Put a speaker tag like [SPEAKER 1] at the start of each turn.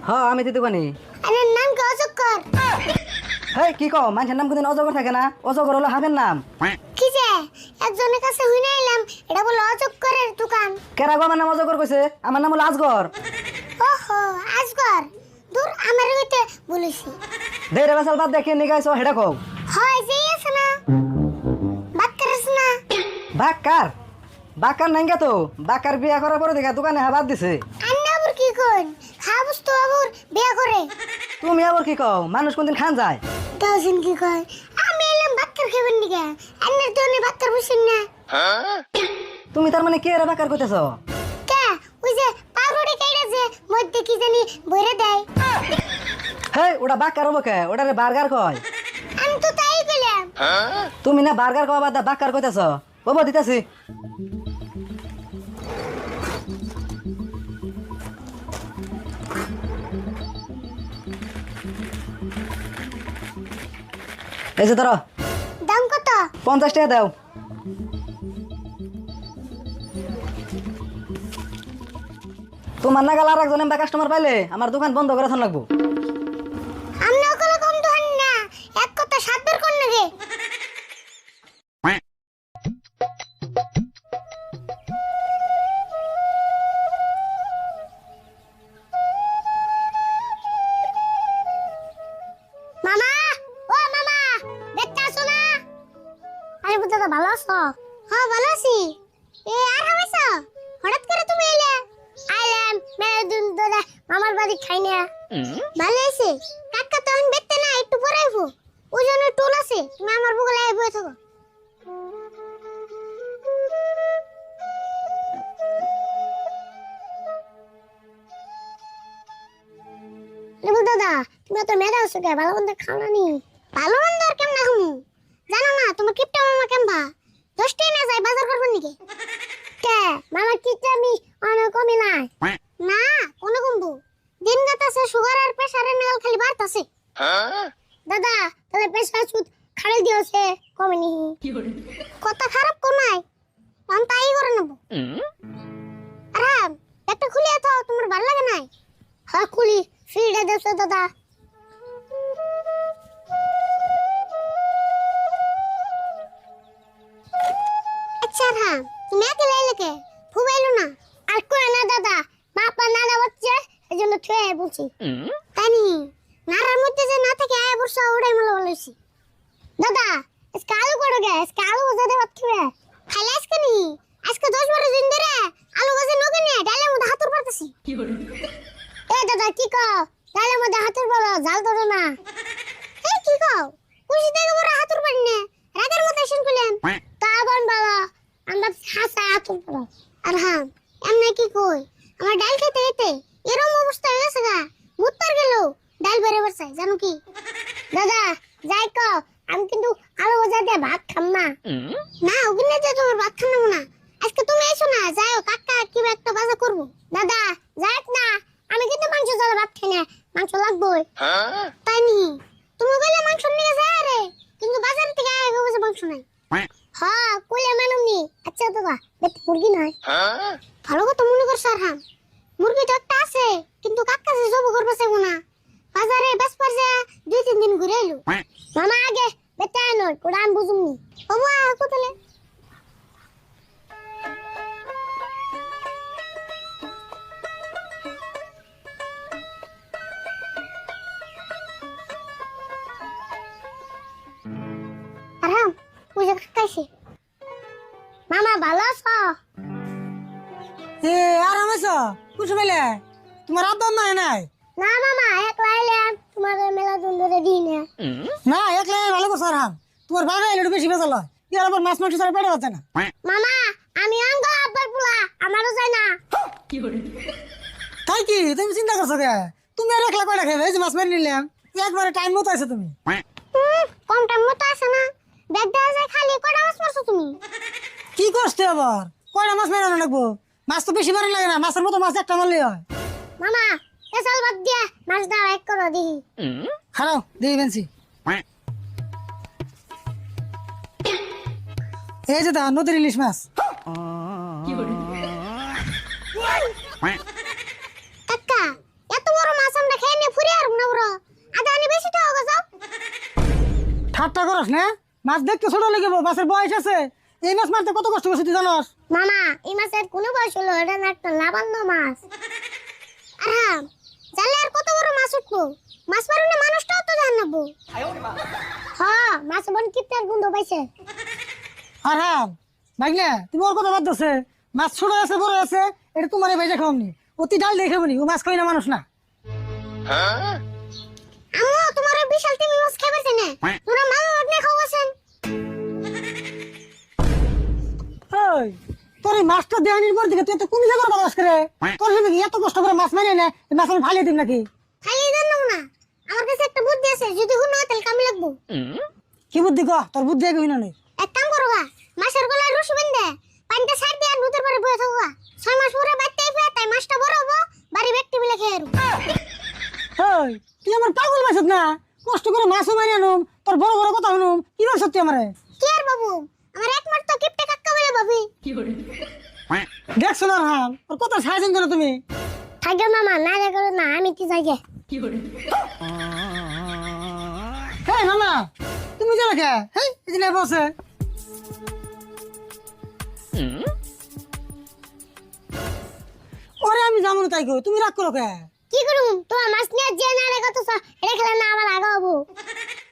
[SPEAKER 1] হ্যাঁ আমি দিতে পারি।
[SPEAKER 2] আরে নাম কি অজগর?
[SPEAKER 1] হেই কি কও, মানুষের নাম কোনদিন অজগর থাকে না? অজগর হলো হাবের নাম।
[SPEAKER 2] কি যে একজনের কাছে হইনা এলাম, এটা বলে অজগরের দোকান।
[SPEAKER 1] কেরা গো আমার নাম অজগর কইছে? আমার নাম হলো আজগর।
[SPEAKER 2] ওহো আজগর, দূর আমার হইতে বলেছি।
[SPEAKER 1] দেরে বেসাল বাদ দেখে নিগাইছো হেডা কও।
[SPEAKER 2] হয় যে আছে না, বাদ করিস না।
[SPEAKER 1] বাক্কার বাক্কার নাঙ্গা তো বাক্কার বিয়া করার পরে দেখা দোকানে হাবাদ দিছে।
[SPEAKER 2] আন্না আবার কি কইন, খাবস তো আবার বিয়া করে।
[SPEAKER 1] তুমি আবার কি কও, মানুষ কোনদিন খান যায়?
[SPEAKER 2] দাওসিন কি কয়, আমি এলাম বাক্কার খাবেন নিগা, আন্নার তো নে বাক্কার বসেন না।
[SPEAKER 1] তুমি তার মানে কে রে বাক্কার কইতেছো?
[SPEAKER 2] কে ওই যে পাউরুটি কাইড়া যে মধ্যে কি জানি বইরে দেয়।
[SPEAKER 1] হেই ওটা বাক্কার হবো কে? ওটা রে বার্গার কয়।
[SPEAKER 2] আমি তো তাই কইলাম।
[SPEAKER 1] তুমি না বার্গার কওয়া বাদ বাক্কার কইতেছো? বাবা দিতাছি। এই যে ধরো
[SPEAKER 2] দাম কত?
[SPEAKER 1] 50 টাকা দাও। তোমার নাগাল আর একজন এমবা কাস্টমার পাইলে আমার দোকান বন্ধ করে থান লাগবো।
[SPEAKER 2] আমনে ওগুলো কম তো হান না, এক কথা সাত বের কর নাগে। মামা, ও মামা, দেখতে আসো না? আরে বুঝা তো ভালো আছো? হ্যাঁ ভালো আছি। এ আর হামাইছো? হঠাৎ করে তুমি এলে? আইলাম মেয়েদিন ধরে মামার বাড়ি খাই না। ভালো আছে। কাকা তো এখন বেতে না, একটু পরে আইবো। ওই জন্য টোল আছে, তুমি আমার বগলে আইবো থাকো। লেবু দাদা, তুমি তো মেয়েরা আছো কে? ভালো মন্দ খাও না নি? ভালো মন্দ আর কেমন খামু? জানো না তোমার কিপটা মামা কেমবা? 10 টাকা না যায় বাজার করবেন নাকি? কে মামা কিপটা আমি অনেক কমই নাই। না কোন কমবো, দিন গাতাছে সুগার আর প্রেসারের নাগাল খালি বাড়তাছে। দাদা তাহলে প্রেসার সুদ খাড়াই দিয়েছে কমেনি। কথা খারাপ কো নাই, আমি তাই করে নেব। আরাম একটা খুলে তো তোমার ভালো লাগে নাই? হ্যাঁ খুলি, ফ্রিটা দেছো দাদা। আচ্ছা রাম, তুমি এত লাইলে কে? ফুবাইলো না? আর কই না দাদা, বাবা নানা বাচ্চা এজন্য থুয়ে বলছি। তানি নারার মধ্যে যে না থেকে আয় বর্ষা ওড়াই মলা বলেছি। দাদা আজকে আলু করো গে, আজকে আলু ভাজা দেব থুয়ে। খাইলে আজকে নি, আজকে 10-12 দিন ধরে আলু ভাজা নগে নে ডালের মধ্যে হাতুর পাতাছি। এ দাদা কি কও, ডালের মধ্যে হাতুর বলো জাল ধরো না। এই কি কও, খুশি থেকে বড় হাতুর পারি না, রাগের মতো শুন কইলেন। তা বন বাবা আমরা হাসা হাতুর বলো। আর হ্যাঁ এমনি কি কই, আমার ডাল খেতে খেতে এরকম অবস্থা হয়ে গেছে গা, মুত পার গেল ডাল বেড়ে বসে জানো কি। দাদা যাই কও, আমি কিন্তু আলু ভাজা দিয়ে ভাত খাম না। না ওগুলো যে তোমার ভাত খাম না, আজকে তুমি এসো না, যাও কাকা কি একটা ভাজা করব। দাদা যাক না, আমি কিন্তু মাংস ছাড়া ভাত খাই না, মাংস লাগবে। তাই নি, তুমি বলে মাংস নিয়ে যায় রে, কিন্তু বাজার থেকে আগে বসে মাংস নাই। হ্যাঁ কইলে মানুম নি। আচ্ছা দাদা বেট মুরগি নাই? ভালো কথা মনে করছ। আর হ্যাঁ মুরগি তো একটা আছে, কিন্তু কাকা যে জব করবে চাইবো না, বাজারে বেশ পারছে 2-3 দিন ঘুরে এলো। মামা আগে বেটা নয় ওটা আমি বুঝুমনি। বাবা কোথালে আরাম ওই যে কাকাইছে। মামা ভালো আছো?
[SPEAKER 3] এ আর আমেছো কুছ বেলে তোমার আব্বা মা নাই?
[SPEAKER 2] না মামা একলা এলাম, তোমার মেলা দিন ধরে দিই না।
[SPEAKER 3] না একলা ভালো করছ। আর তোমার বাবা এলে বেশি বেজাল হয়, ইয়ার আবার মাছ মাংস ছাড়া পেটে বাঁচে না।
[SPEAKER 2] মামা আমি অঙ্গ আব্বার পোলা, আমারও যায় না।
[SPEAKER 3] তাই কি তুমি চিন্তা করছো কে? তুমি আর একলা কয়টা খাবে? এই যে মাছ মারি নিলাম, একবারে টাইম মতো আছে তুমি।
[SPEAKER 2] কম টাইম মতো আছে না, ব্যাগ দেওয়া যায় খালি। কটা মাছ মারছো তুমি?
[SPEAKER 3] কি করতে আবার কয়টা মাছ মারানো লাগবো? মাছ তো বেশি মারা লাগে না, মাছের মতো মাছ একটা মারলেই হয়।
[SPEAKER 2] মামা এসাল বাদ দিয়া মাছ দাও এক করো দেখি।
[SPEAKER 3] খারাও দেখি বেনছি। এই যে দা নদীর ইলিশ মাছ।
[SPEAKER 2] কাকা এত বড় মাছ আমরা
[SPEAKER 3] ঠাট্টা করস না? মাছ দেখতে ছোট লেগে মাছের বয়স আছে। এই মাছ মারতে কত কষ্ট করছিস তুই জানোস?
[SPEAKER 2] মামা এই মাছের কোনো বয়স হলো এটা না একটা লাবান্য মাছ। আর হ্যাঁ, জালে আর কত বড় মাছ উঠবো, মাছ মারলে মানুষটাও তো জানাবো। হ্যাঁ, মাছ বন কিপটার গন্ধ পাইছে।
[SPEAKER 3] আর হ্যাঁ ভাইলে, তুমি ওর কথা বাদ দছে। মাছ ছোট আছে বড় আছে এটা তোমার ভাইজা খাওনি, অতি ডাল দেখে বলি ও মাছ খাই না মানুষ না।
[SPEAKER 2] আম্মু তোমার ওই বিশাল তুমি মাছ খাবে না, তোরা মামা ওঠনে খাওয়াছেন।
[SPEAKER 3] ওই তোর এই মাছটা দেওয়ানির পর দিকে তুই এত কমে যাবার বাস করে, তোর সঙ্গে কি এত কষ্ট করে মাছ মারিয়ে না, এই মাছ আমি ফালিয়ে দিম নাকি?
[SPEAKER 2] খাইয়ে দেন না, আমার কাছে একটা বুদ্ধি আছে, যদি হুন হয় তাহলে কামে লাগবো।
[SPEAKER 3] কি বুদ্ধি কহ, তোর বুদ্ধি আগে হইনা নেই।
[SPEAKER 2] এক কাম করো গা, মাছের গলায় রশি বেঁধে পানিটা ছাড় দিয়ে নদীর পাড়ে বসে থাকো গা। 6 মাস পরে বাড়তে আইবে, তাই মাছটা বড় হবো, বাড়ি ব্যক্তি মিলে খেয়ে আরো।
[SPEAKER 3] ওই তুই আমার পাগল মাছত না, কষ্ট করে মাছও মারি আনুম, তোর বড় বড় কথা শুনুম, কি বল সত্যি আমারে?
[SPEAKER 2] কি আর বাবু, আমার এক মাস তো কিপটে কাক্কা বলে ভাবি।
[SPEAKER 3] দেখছো না হাম, ওর কথা সাহায্য করো তুমি।
[SPEAKER 2] থাকবে মামা, না রে করো না, আমি কি যাই গে।
[SPEAKER 3] হ্যাঁ মামা, তুমি যে রেখে হ্যাঁ এদিকে বসে। ওরে আমি যাবো না তাই কই, তুমি রাগ করো কে?
[SPEAKER 2] কি করুম, তোমার মাছ নিয়ে যে না রে কত এটা খেলে না আমার আগা হবো।